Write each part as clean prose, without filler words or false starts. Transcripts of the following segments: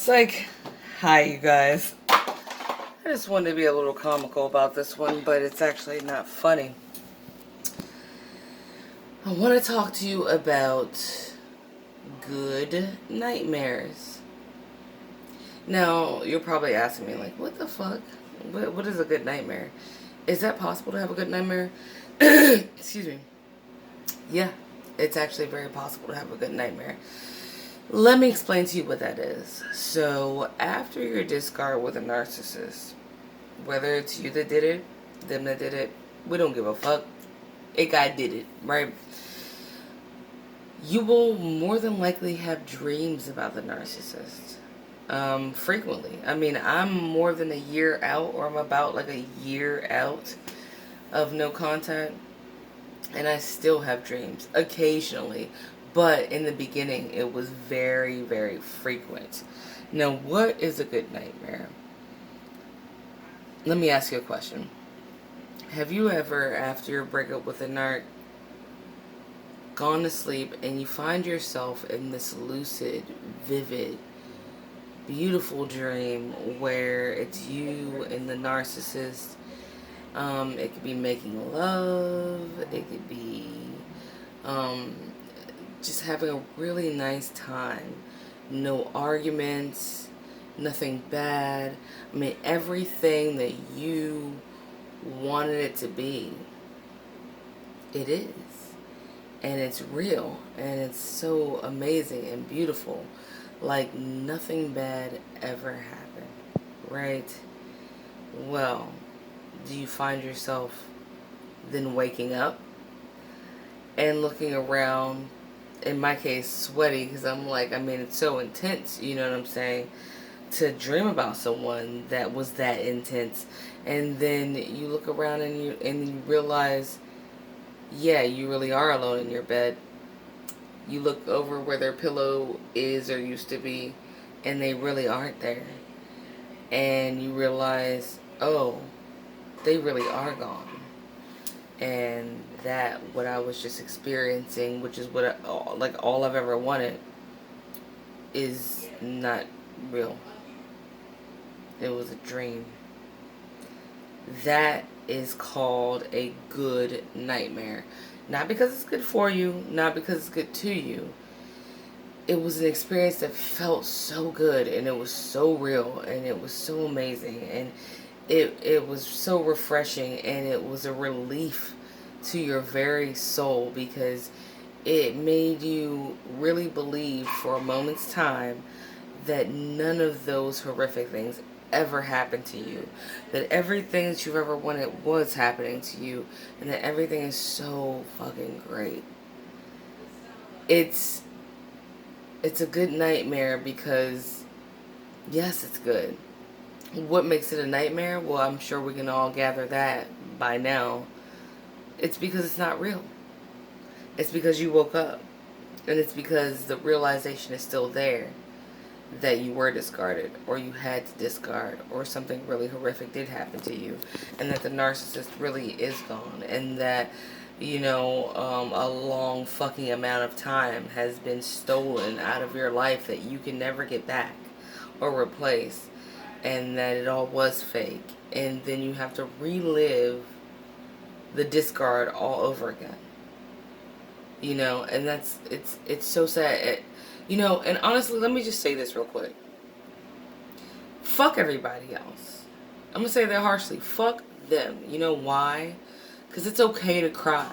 Psych. Hi, you guys. I just wanted to be a little comical about this one, but it's actually not funny. I want to talk to you about good nightmares. Now, you're probably asking me, like, what the fuck? What is a good nightmare? Is that possible to have a good nightmare? Excuse me. Yeah, it's actually very possible to have a good nightmare. Let me explain to you what that is. So, after your discard with a narcissist, whether it's you that did it, them that did it, we don't give a fuck. A guy did it, right? You will more than likely have dreams about the narcissist. Frequently. I mean, I'm more than a year out, or I'm about like a year out of no contact, and I still have dreams occasionally. But in the beginning, it was very, very frequent. Now, what is a good nightmare? Let me ask you a question. Have you ever, after your breakup with a narc, gone to sleep and you find yourself in this lucid, vivid, beautiful dream where it's you and the narcissist? It could be making love. It could be um, just having a really nice time. No arguments, nothing bad. I mean, everything that you wanted it to be, it is. And it's real. And it's so amazing and beautiful. Like nothing bad ever happened. Right? Well, do you find yourself then waking up and looking around, in my case, sweaty, because I'm like, I mean, it's so intense, you know what I'm saying? To dream about someone that was that intense, and then you look around and you realize, yeah, you really are alone in your bed. You look over where their pillow is or used to be, and they really aren't there. And you realize, oh, they really are gone. And that what I was just experiencing, which is what like all I've ever wanted, is not real. It was a dream. That is called a good nightmare. Not because it's good for you, not because it's good to you. It was an experience that felt so good, and it was so real, and it was so amazing, and it was so refreshing, and it was a relief to your very soul, because it made you really believe for a moment's time that none of those horrific things ever happened to you, that everything that you've ever wanted was happening to you, and that everything is so fucking great. It's a good nightmare because, yes, it's good. What makes it a nightmare? Well, I'm sure we can all gather that by now. It's because it's not real. It's because you woke up. And it's because the realization is still there that you were discarded, or you had to discard, or something really horrific did happen to you, and that the narcissist really is gone, and that, a long fucking amount of time has been stolen out of your life that you can never get back or replace, and that it all was fake, and then you have to relive the discard all over again. And it's so sad. And honestly, let me just say this real quick. Fuck everybody else. I'm going to say that harshly. Fuck them. You know why? Because it's okay to cry.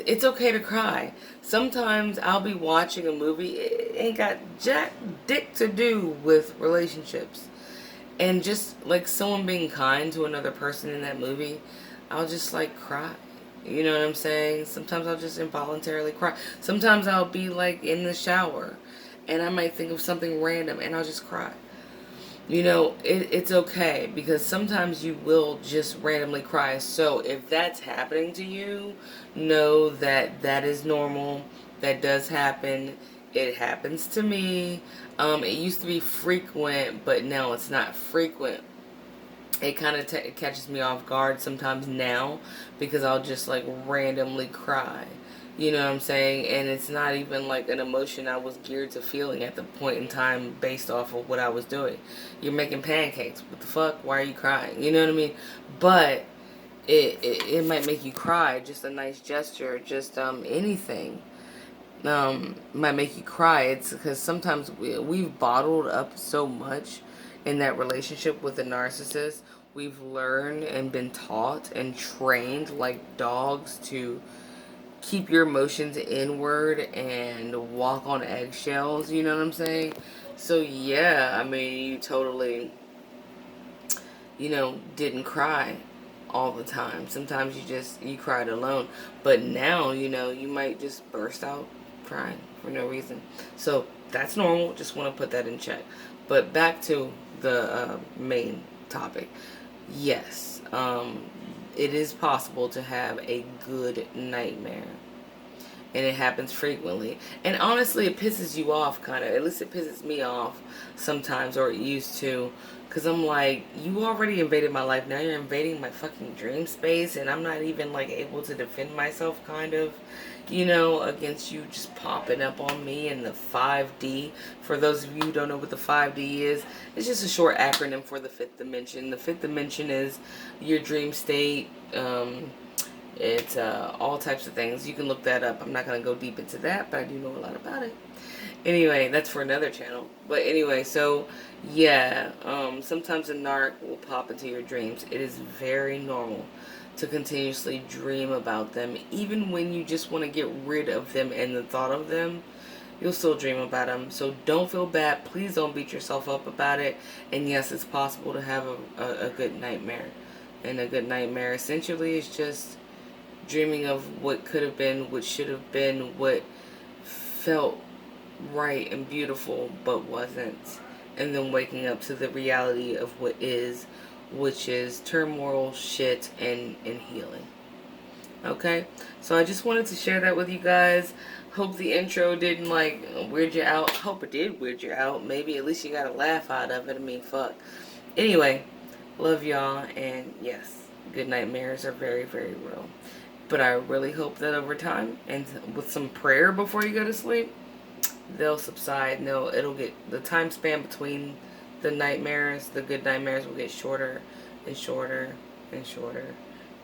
It's okay to cry. Sometimes I'll be watching a movie. It ain't got jack dick to do with relationships. And just like someone being kind to another person in that movie, I'll just like cry. You know what I'm saying? Sometimes I'll just involuntarily cry. Sometimes I'll be like in the shower and I might think of something random and I'll just cry. It's okay, because sometimes you will just randomly cry. So if that's happening to you, know that that is normal. That does happen. It happens to me. It used to be frequent, but now it's not frequent. It kind of catches me off guard sometimes now, because I'll just like randomly cry. You know what I'm saying? And it's not even like an emotion I was geared to feeling at the point in time based off of what I was doing. You're making pancakes. What the fuck? Why are you crying? You know what I mean? But it might make you cry. Just a nice gesture. Just anything. Might make you cry. It's because sometimes we've bottled up so much in that relationship with the narcissist. We've learned and been taught and trained like dogs to keep your emotions inward and walk on eggshells, you know what I'm saying? So yeah, I mean, you totally, didn't cry all the time. Sometimes you cried alone. But now, you might just burst out crying for no reason. So that's normal. Just want to put that in check. But back to the main topic. Yes, it is possible to have a good nightmare, and it happens frequently. And honestly, it pisses you off, kind of. At least it pisses me off sometimes, or it used to. Because I'm like, you already invaded my life. Now you're invading my fucking dream space. And I'm not even, like, able to defend myself, kind of, against you just popping up on me in the 5D. For those of you who don't know what the 5D is, it's just a short acronym for the fifth dimension. The fifth dimension is your dream state. It's all types of things. You can look that up. I'm not going to go deep into that, but I do know a lot about it. Anyway, that's for another channel. But anyway, so yeah, sometimes a narc will pop into your dreams. It is very normal to continuously dream about them. Even when you just want to get rid of them and the thought of them, you'll still dream about them. So don't feel bad. Please don't beat yourself up about it. And yes, it's possible to have a good nightmare. And a good nightmare essentially is just dreaming of what could have been, what should have been, what felt right and beautiful but wasn't, and then waking up to the reality of what is, which is turmoil, shit, and healing. Okay, so I just wanted to share that with you guys. Hope the intro didn't like weird you out. Hope it did weird you out. Maybe at least you got a laugh out of it. I mean, fuck. Anyway, love y'all, and yes, good nightmares are very, very real. But I really hope that over time, and with some prayer before you go to sleep, they'll subside. No, it'll get, the time span between the nightmares, the good nightmares, will get shorter and shorter and shorter.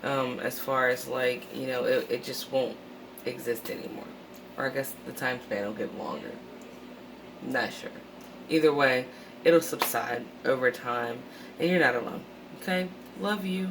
As far as like, it just won't exist anymore. Or I guess the time span will get longer. Not sure. Either way, it'll subside over time, and you're not alone. Okay? Love you.